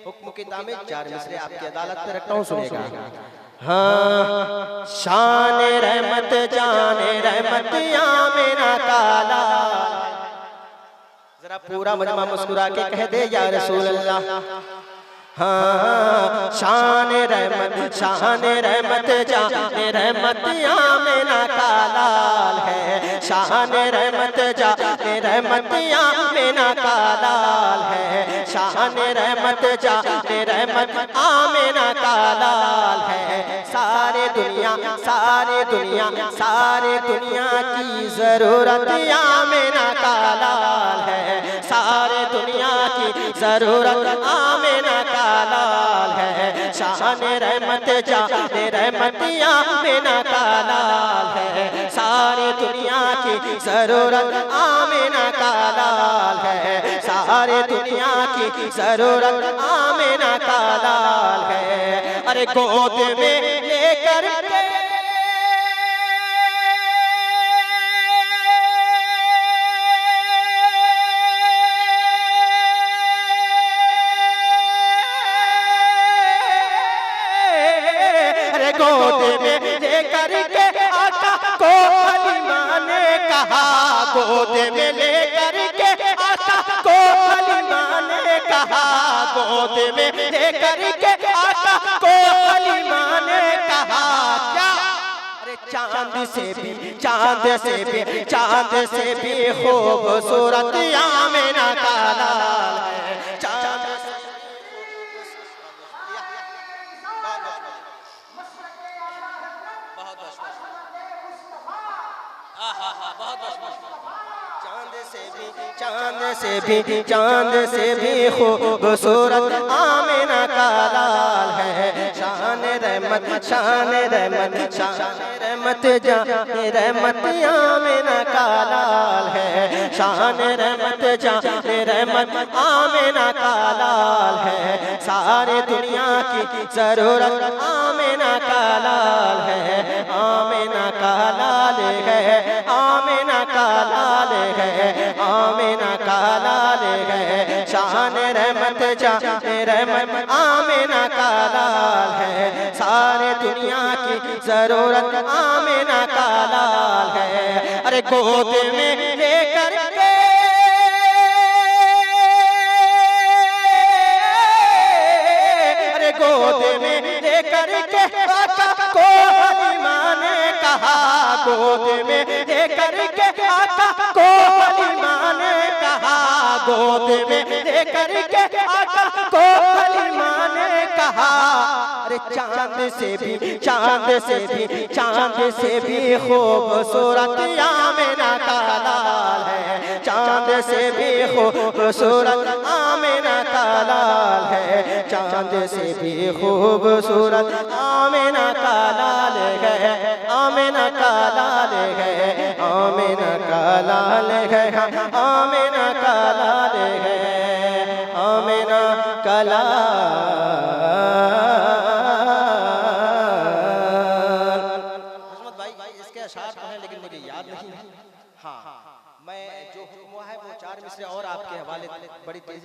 हुक्म की तामील 4 मिसरे आपकी अदालत में रखता हूँ, सुनिएगा। हाँ, शान रहमत जाने रहमत आमिना काला। जरा पूरा मजमा मुस्कुरा के कह दे या रसूल अल्लाह। हाँ, शान रहमत जाने रहमत आमिना काला है। शान रहमत जाने रहमत आमिना काला है। शान रहमत जाने रहमत आमिना काला है। सारे दुनिया की जरूरत आमिना काला है। सारे दुनिया की जरूरत आमिना काला है। शान रहमत जाने रहमत आमिना काला है। सारी दुनिया की जरूरत आमिना काला है। सारी दुनिया की जरूरत आमिना काला है। अरे गोद में लेकर गोद में लेकर के आका को हलीमा ने कहा। गोद में लेकर के आका को हलीमा ने कहा। गोद में लेकर के आका को हलीमा ने कहा। क्या? अरे चांद से भी खूबसूरत आमिना का लाल है। चांद से भी खूबसूरत आमिना का लाल है। शान रहमत जाने रहमत आमिना का लाल है। शान रहमत जाने रहमत आमिना का लाल है। सारी दुनिया की जरूरत आमिना का लाल है। आमिना का लाल है। आमिना का लाल है। आमिना का लाल है। शान रहमत जाने रहमत आमिना का लाल है। सारे दुनिया की जरूरत आमिना का लाल है। अरे गोद में लेकर के गोद में लेकर के आका को हलीमा ने कहा। गोद में लेकर के आका को हलीमा ने कहा। गोद में लेकर के आका को हलीमा ने कहा। अरे चांद से भी खूबसूरत आमिना का लाल है। चांद से भी खूबसूरत आमिना का लाल है। चांद से भी खूबसूरत आमिना का लाल है। आमिना का लाल है। आमिना का लाल है। आमिना का लाल है। आमिना का लाल। इसके अशार तो हैं लेकिन मुझे याद नहीं है। हाँ, मैं जो हुक्म है वो 4 मिसरे और आपके हवाले बड़ी तेजी